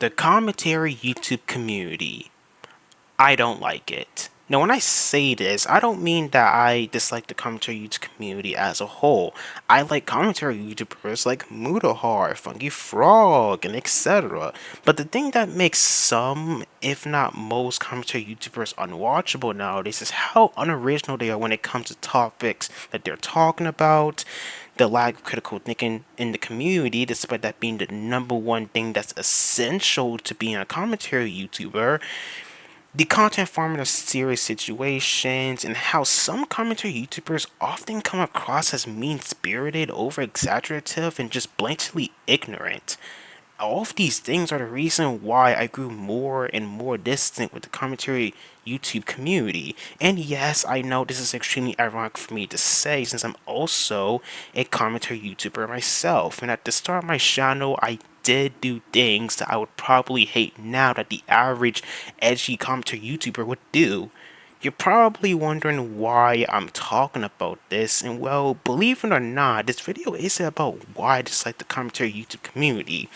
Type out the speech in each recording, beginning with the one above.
The commentary YouTube community. I don't like it. Now, when I say this, I don't mean that I dislike the commentary YouTube community as a whole. I like commentary YouTubers like Mudahar, Funky Frog, and etc. But the thing that makes some, if not most, commentary YouTubers unwatchable nowadays is how unoriginal they are when it comes to topics that they're talking about, the lack of critical thinking in the community, despite that being the number one thing that's essential to being a commentary YouTuber, the content forming of serious situations, and how some commentary YouTubers often come across as mean spirited, over exaggerative, and just blatantly ignorant. All of these things are the reason why I grew more and more distant with the commentary YouTube community. And yes, I know this is extremely ironic for me to say since I'm also a commentary YouTuber myself. And at the start of my channel, I did do things that I would probably hate now that the average edgy commentary YouTuber would do. You're probably wondering why I'm talking about this, and well, believe it or not, this video isn't about why I dislike the commentary YouTube community,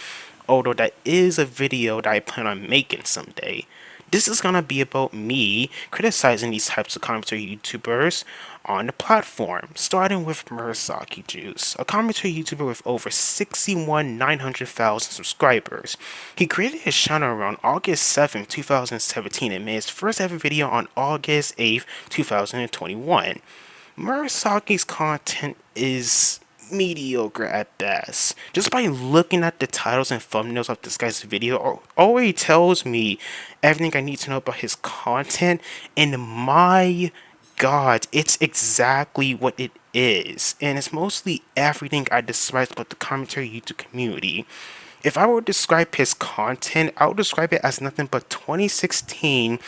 although that is a video that I plan on making someday. This is gonna be about me criticizing these types of commentary YouTubers on the platform, starting with Murasaki Juice, a commentary YouTuber with over 61,900,000 subscribers. He created his channel around August 7th, 2017 and made his first ever video on August 8th, 2021. Murasaki's content is mediocre at best. Just by looking at the titles and thumbnails of this guy's video already tells me everything I need to know about his content, and my god, it's exactly what it is. And it's mostly everything I despise about the commentary YouTube community. If I were to describe his content, I would describe it as nothing but 2016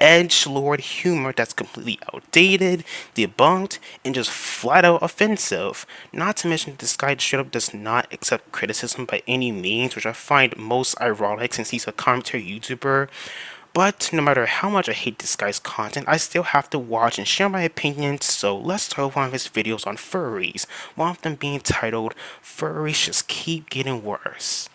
edgelord humor that's completely outdated, debunked, and just flat out offensive. Not to mention this guy straight up does not accept criticism by any means, which I find most ironic since he's a commentary YouTuber. But no matter how much I hate this guy's content, I still have to watch and share my opinions, so let's start with one of his videos on furries, one of them being titled, "Furries Just Keep Getting Worse."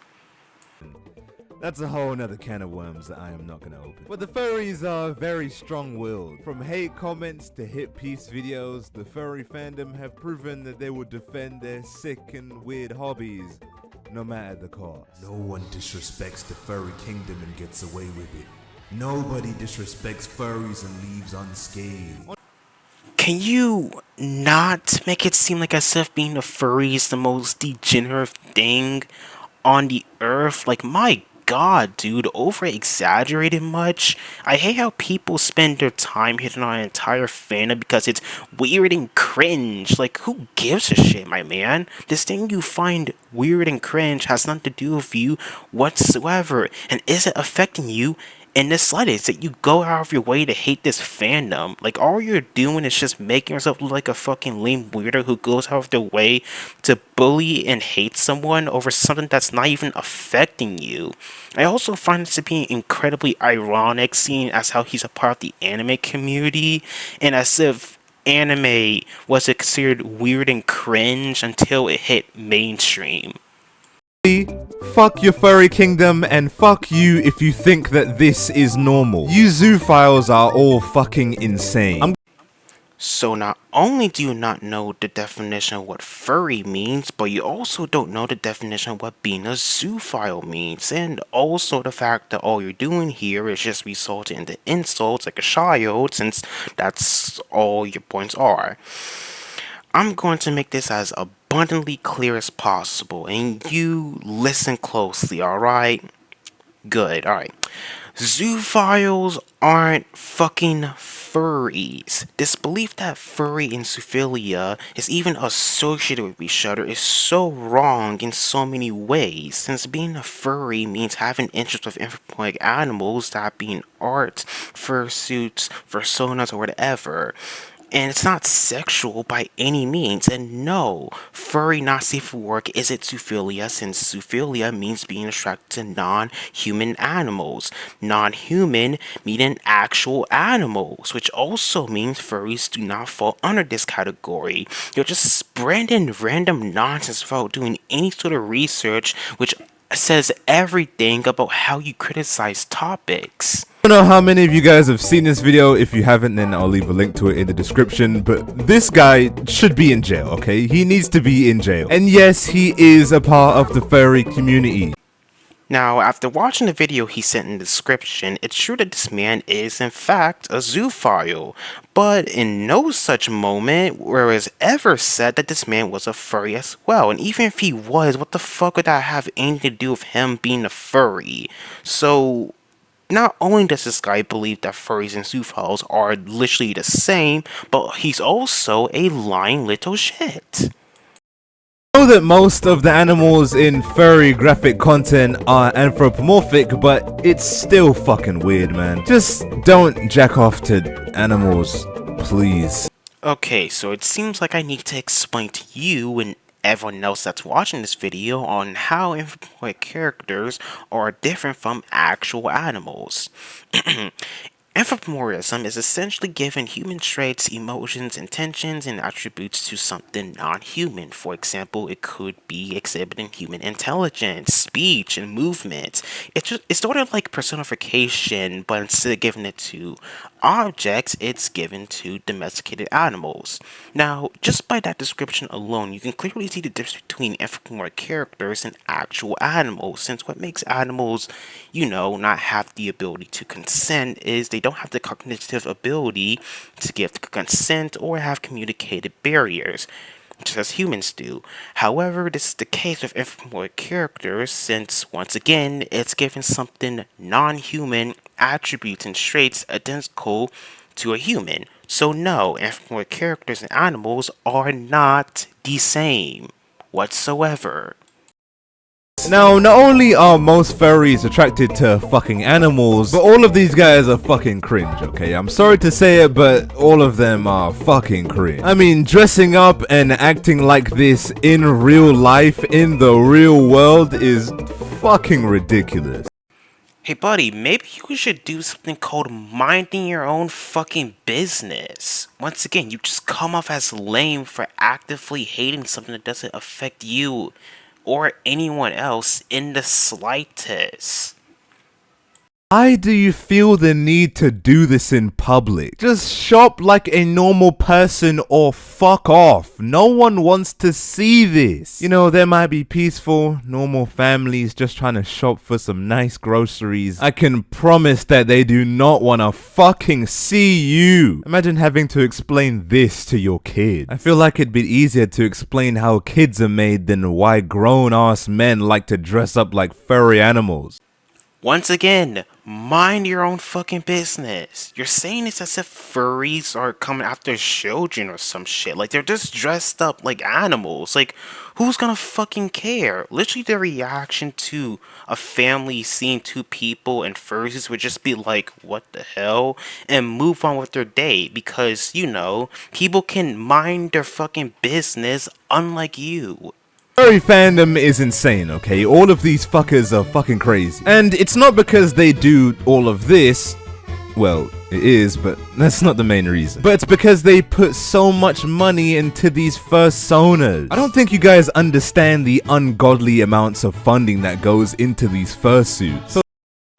That's a whole nother can of worms that I am not going to open. But the furries are very strong-willed. From hate comments to hit piece videos, the furry fandom have proven that they will defend their sick and weird hobbies, no matter the cost. No one disrespects the furry kingdom and gets away with it. Nobody disrespects furries and leaves unscathed. Can you not make it seem like as if being a furry is the most degenerate thing on the earth? Like, my god, dude, over exaggerated much? I hate how people spend their time hitting on an entire fandom because it's weird and cringe. Like, who gives a shit, my man? This thing you find weird and cringe has nothing to do with you whatsoever, and isn't affecting you in the slightest. That you go out of your way to hate this fandom. Like, all you're doing is just making yourself look like a fucking lame weirdo who goes out of their way to bully and hate someone over something that's not even affecting you. I also find this to be incredibly ironic, seeing as how he's a part of the anime community, and as if anime was considered weird and cringe until it hit mainstream. Fuck your furry kingdom, and fuck you if you think that this is normal. You zoophiles are all fucking insane. So not only do you not know the definition of what furry means, but you also don't know the definition of what being a zoophile means, and also the fact that all you're doing here is just resulting into insults like a child, since that's all your points are. I'm going to make this as abundantly clear as possible, and you listen closely, alright? Good, alright. Zoophiles aren't fucking furries. This belief that furry and zoophilia is even associated with each other is so wrong in so many ways, since being a furry means having interest with anthropomorphic animals, that being art, fursuits, personas, or whatever. And it's not sexual by any means, and no, furry not safe for work isn't zoophilia, since zoophilia means being attracted to non-human animals. Non-human meaning actual animals, which also means furries do not fall under this category. You're just spreading random nonsense without doing any sort of research, which says everything about how you criticize topics. I don't know how many of you guys have seen this video. If you haven't, then I'll leave a link to it in the description. But this guy should be in jail, okay? He needs to be in jail. And yes, he is a part of the furry community. Now, after watching the video he sent in the description, it's true that this man is in fact a zoophile, but in no such moment where it's ever said that this man was a furry as well. And even if he was, what the fuck would that have anything to do with him being a furry? So, not only does this guy believe that furries and zoophiles are literally the same, but he's also a lying little shit. I know that most of the animals in furry graphic content are anthropomorphic, but it's still fucking weird, man. Just don't jack off to animals, please. Okay, so it seems like I need to explain to you and everyone else that's watching this video on how anthropomorphic characters are different from actual animals. Anthropomorphism is essentially giving human traits, emotions, intentions, and attributes to something non-human. For example, it could be exhibiting human intelligence, speech, and movement. It's sort of like personification, but instead of giving it to objects, it's given to domesticated animals. Now, just by that description alone, you can clearly see the difference between anthropomorphic characters and actual animals, since what makes animals, not have the ability to consent is they don't have the cognitive ability to give consent or have communicated barriers, just as humans do. However, this is the case with anthropomorphic characters, since once again, it's given something non-human attributes and traits identical to a human. So no, anthropomorphic characters and animals are not the same whatsoever. Now, not only are most furries attracted to fucking animals, but all of these guys are fucking cringe, okay? I'm sorry to say it, but all of them are fucking cringe. I mean, dressing up and acting like this in real life, in the real world, is fucking ridiculous. Hey buddy, maybe you should do something called minding your own fucking business. Once again, you just come off as lame for actively hating something that doesn't affect you or anyone else in the slightest. Why do you feel the need to do this in public? Just shop like a normal person or fuck off. No one wants to see this. You know, there might be peaceful, normal families just trying to shop for some nice groceries. I can promise that they do not want to fucking see you. Imagine having to explain this to your kid. I feel like it'd be easier to explain how kids are made than why grown-ass men like to dress up like furry animals. Once again, mind your own fucking business. You're saying this as if furries are coming after children or some shit. Like, they're just dressed up like animals. Like, who's gonna fucking care? Literally, the reaction to a family seeing two people and furries would just be like, what the hell? And move on with their day. Because, people can mind their fucking business unlike you. Furry fandom is insane, okay? All of these fuckers are fucking crazy. And it's not because they do all of this. Well, it is, but that's not the main reason. But it's because they put so much money into these fursonas. I don't think you guys understand the ungodly amounts of funding that goes into these fursuits. So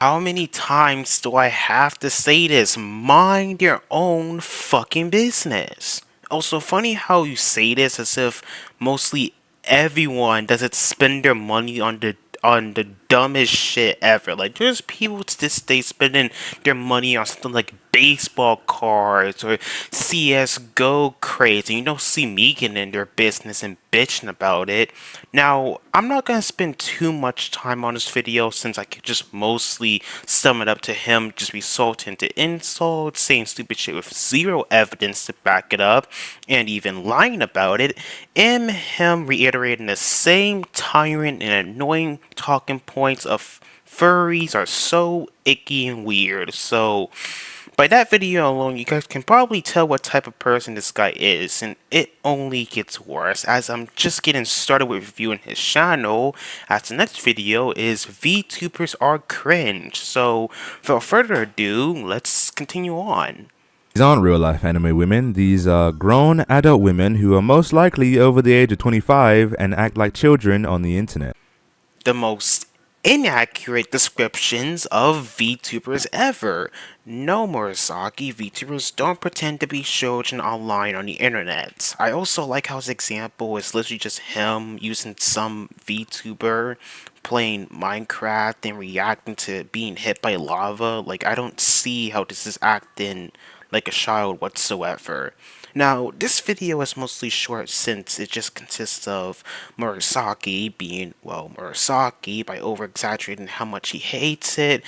how many times do I have to say this? Mind your own fucking business. Also, funny how you say this as if mostly everyone doesn't spend their money on the dumbest shit ever. Like, there's people to this day spending their money on something like baseball cards or CSGO crates, and you don't see me getting in their business and bitching about it. Now, I'm not gonna spend too much time on this video since I could just mostly sum it up to him just resorting to insults, saying stupid shit with zero evidence to back it up, and even lying about it, and him reiterating the same tyrant and annoying talking points of furries are so icky and weird. So by that video alone, you guys can probably tell what type of person this guy is, and it only gets worse as I'm just getting started with reviewing his channel, as the next video is VTubers Are Cringe. So without further ado, let's continue on. these aren't real life anime women. These are grown adult women who are most likely over the age of 25 and act like children on the internet. The most inaccurate descriptions of VTubers ever. No, Murasaki, VTubers don't pretend to be children online on the internet. I also like how his example is literally just him using some VTuber playing Minecraft and reacting to being hit by lava. Like, I don't see how this is acting like a child whatsoever. Now, this video is mostly short since it just consists of Murasaki being, well, Murasaki by over-exaggerating how much he hates it,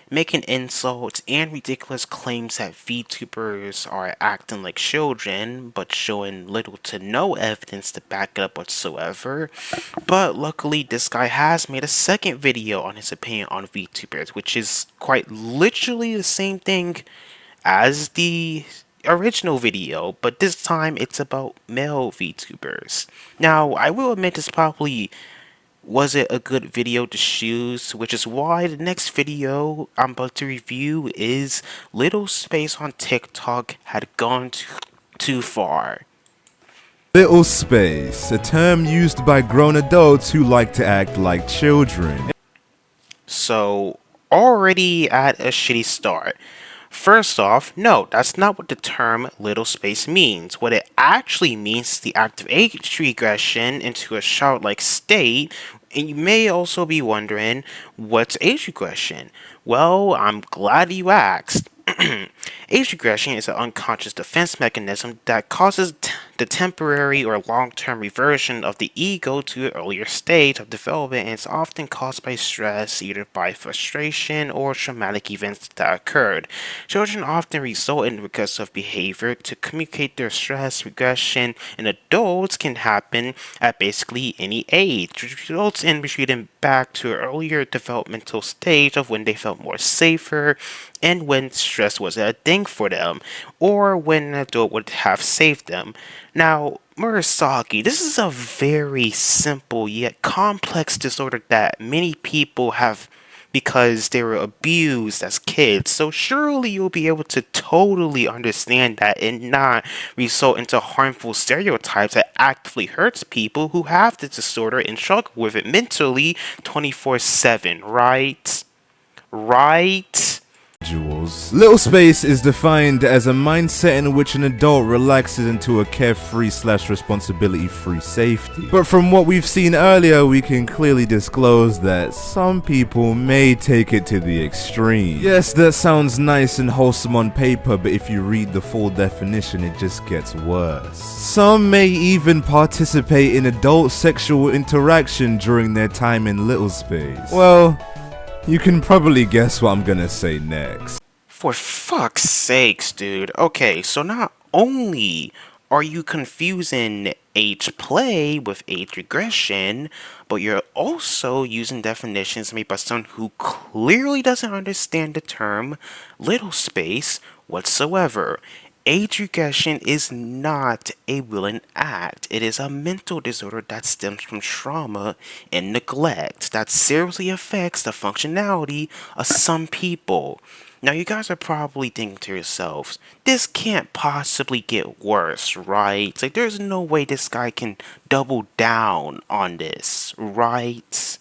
making insults and ridiculous claims that VTubers are acting like children, but showing little to no evidence to back it up whatsoever. But luckily, this guy has made a second video on his opinion on VTubers, which is quite literally the same thing as the original video, but this time it's about male VTubers. Now, I will admit this probably wasn't a good video to choose, which is why the next video I'm about to review is Little Space on TikTok had gone too far. Little space, a term used by grown adults who like to act like children. So, already at a shitty start. First off, no, that's not what the term little space means. What it actually means is the act of age regression into a childlike state. And you may also be wondering, what's age regression? Well, I'm glad you asked. Age regression is an unconscious defense mechanism that causes the temporary or long-term reversion of the ego to an earlier stage of development, and it's often caused by stress, either by frustration or traumatic events that occurred. Children often result in regressive behavior to communicate their stress. Regression in adults can happen at basically any age, which results in retreating back to an earlier developmental stage of when they felt more safer and when stress was a thing for them, or when an adult would have saved them. Now, Murasaki, this is a very simple yet complex disorder that many people have because they were abused as kids. So surely you'll be able to totally understand that and not result into harmful stereotypes that actively hurts people who have the disorder and struggle with it mentally 24/7, right? Right? Little space is defined as a mindset in which an adult relaxes into a carefree / responsibility free safety. But from what we've seen earlier, we can clearly disclose that some people may take it to the extreme. Yes, that sounds nice and wholesome on paper, but if you read the full definition, it just gets worse. Some may even participate in adult sexual interaction during their time in little space. Well, you can probably guess what I'm gonna say next. For fuck's sakes, dude. Okay, so not only are you confusing age play with age regression, but you're also using definitions made by someone who clearly doesn't understand the term little space whatsoever. Age regression is not a willing act. It is a mental disorder that stems from trauma and neglect that seriously affects the functionality of some people. Now, you guys are probably thinking to yourselves, this can't possibly get worse, right? It's like, there's no way this guy can double down on this, right?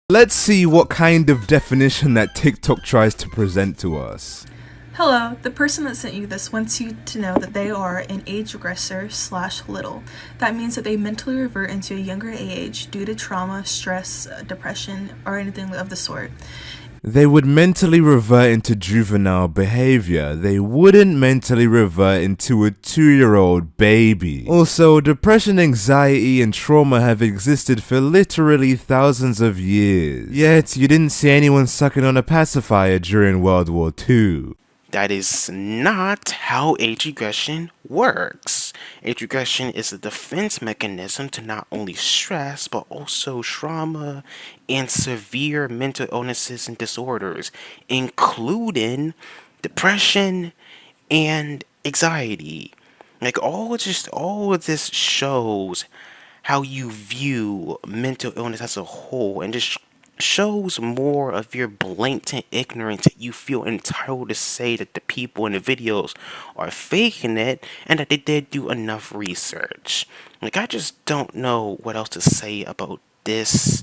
Let's see what kind of definition that TikTok tries to present to us. Hello, the person that sent you this wants you to know that they are an age regressor / little. That means that they mentally revert into a younger age due to trauma, stress, depression, or anything of the sort. They would mentally revert into juvenile behavior. They wouldn't mentally revert into a 2-year-old baby. Also, depression, anxiety, and trauma have existed for literally thousands of years. Yet, you didn't see anyone sucking on a pacifier during World War II. That is not how age regression works. Age regression is a defense mechanism to not only stress, but also trauma and severe mental illnesses and disorders, including depression and anxiety. Like all of this shows how you view mental illness as a whole and just shows more of your blatant ignorance that you feel entitled to say that the people in the videos are faking it and that they did do enough research. Like, I just don't know what else to say about this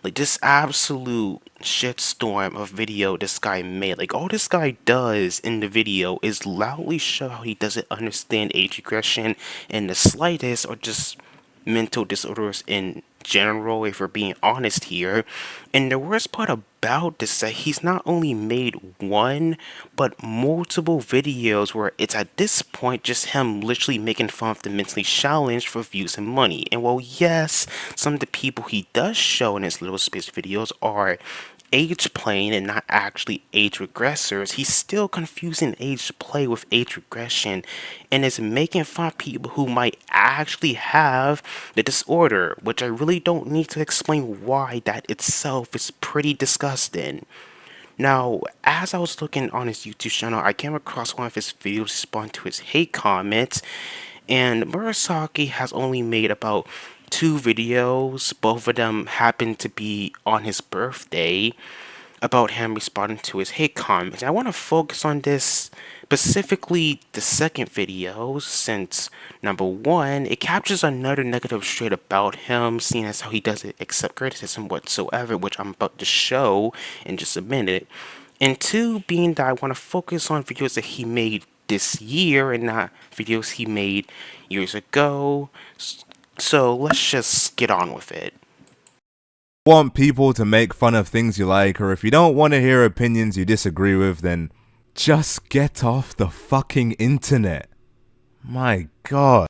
Like this absolute shitstorm of video this guy made. Like all this guy does in the video is loudly show how he doesn't understand age regression in the slightest, or just mental disorders in general, if we're being honest here. And the worst part about this is that he's not only made one, but multiple videos where it's at this point just him literally making fun of the mentally challenged for views and money. And while yes, some of the people he does show in his little space videos are age playing and not actually age regressors, he's still confusing age play with age regression and is making fun of people who might actually have the disorder, which I really don't need to explain why that itself is pretty disgusting. Now, as I was looking on his YouTube channel, I came across one of his videos responding to his hate comments, and Murasaki has only made about two videos. Both of them happen to be on his birthday, about him responding to his hate comments. And I want to focus on this, specifically the second video, since number one, it captures another negative trait about him, seeing as how he doesn't accept criticism whatsoever, which I'm about to show in just a minute. And two, being that I want to focus on videos that he made this year and not videos he made years ago. So let's just get on with it. Want people to make fun of things you like, or if you don't want to hear opinions you disagree with, then just get off the fucking internet. My god.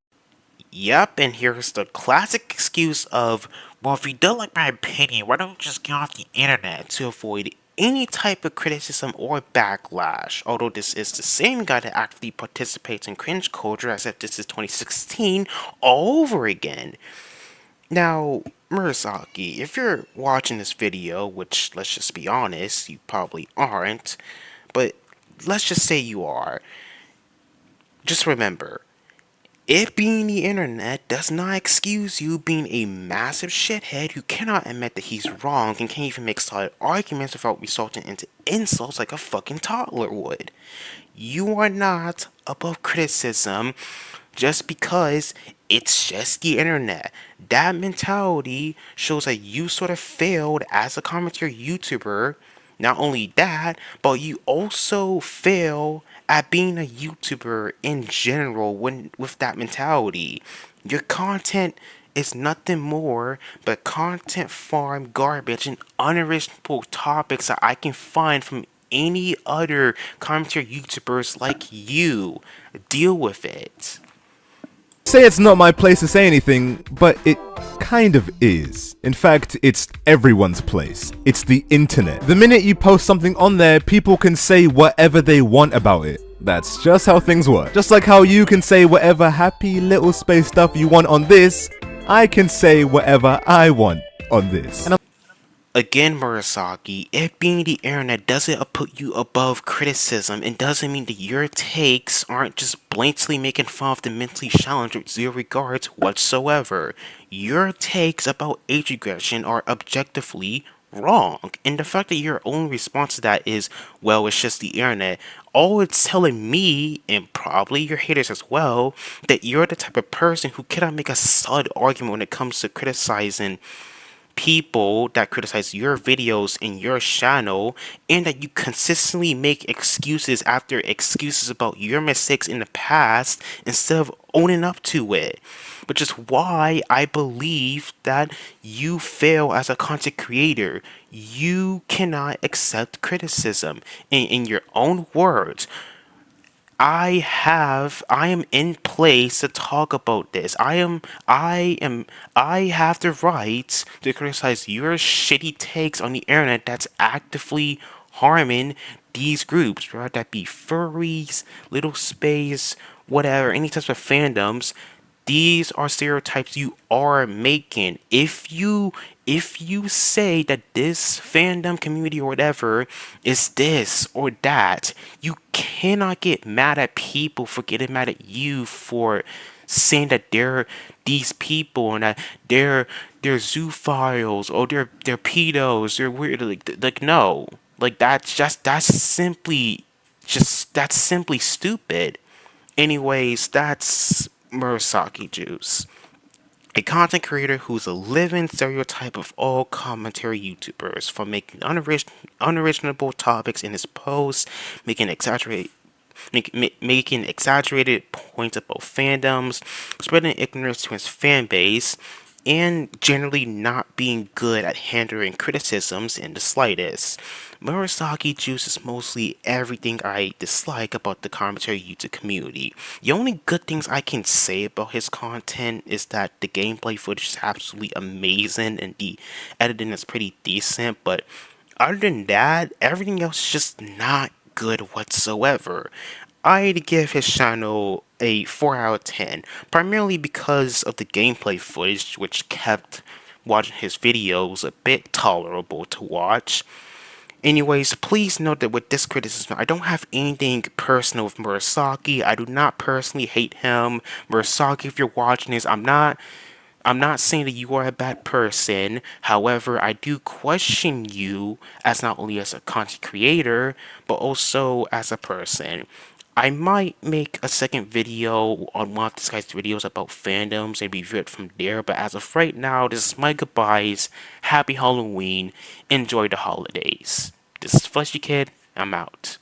Yep, and here's the classic excuse of, well, if you don't like my opinion, why don't you just get off the internet to avoid any type of criticism or backlash? Although this is the same guy that actively participates in cringe culture as if this is 2016 all over again. Now, Murasaki, if you're watching this video, which let's just be honest, you probably aren't, but let's just say you are, just remember, it being the internet does not excuse you being a massive shithead who cannot admit that he's wrong and can't even make solid arguments without resulting into insults like a fucking toddler would. You are not above criticism just because it's just the internet. That mentality shows that you sort of failed as a commentary YouTuber. Not only that, but you also fail at being a YouTuber in general with that mentality. Your content is nothing more but content farm garbage and unoriginal topics that I can find from any other commentary YouTubers like you. Deal with it. Say it's not my place to say anything, but it kind of is. In fact, it's everyone's place. It's the internet. The minute you post something on there, people can say whatever they want about it. That's just how things work. Just like how you can say whatever happy little space stuff you want on this, I can say whatever I want on this. Again, Murasaki, it being the internet doesn't put you above criticism and doesn't mean that your takes aren't just blatantly making fun of the mentally challenged with zero regards whatsoever. Your takes about age regression are objectively wrong, and the fact that your only response to that is, well, it's just the internet, all it's telling me, and probably your haters as well, that you're the type of person who cannot make a solid argument when it comes to criticizing people that criticize your videos in your channel, and that you consistently make excuses after excuses about your mistakes in the past instead of owning up to it. Which is why I believe that you fail as a content creator. You cannot accept criticism. In your own words, I am in place to talk about this. I have the right to criticize your shitty takes on the internet that's actively harming these groups, whether that be furries, little space, whatever, any types of fandoms. These are stereotypes you are making. If you say that this fandom community or whatever is this or that, you cannot get mad at people for getting mad at you for saying that they're these people and that they're zoophiles or they're pedos, they're weird. Like no, like that's simply stupid. Anyways, that's Murasaki juice. A content creator who's a living stereotype of all commentary YouTubers, from making unoriginal topics in his posts, making making exaggerated points about fandoms, spreading ignorance to his fan base, and generally not being good at handling criticisms in the slightest. Murasaki juices mostly everything I dislike about the commentary YouTube community. The only good things I can say about his content is that the gameplay footage is absolutely amazing and the editing is pretty decent, but other than that, everything else is just not good whatsoever. I'd give his channel a 4 out of 10, primarily because of the gameplay footage, which kept watching his videos a bit tolerable to watch. Anyways, please note that with this criticism, I don't have anything personal with Murasaki. I do not personally hate him. Murasaki, if you're watching this, I'm not saying that you are a bad person. However, I do question you as not only as a content creator, but also as a person. I might make a second video on one of this guy's videos about fandoms and review it from there, but as of right now, this is my goodbyes. Happy Halloween. Enjoy the holidays. This is Fleshy Kid. I'm out.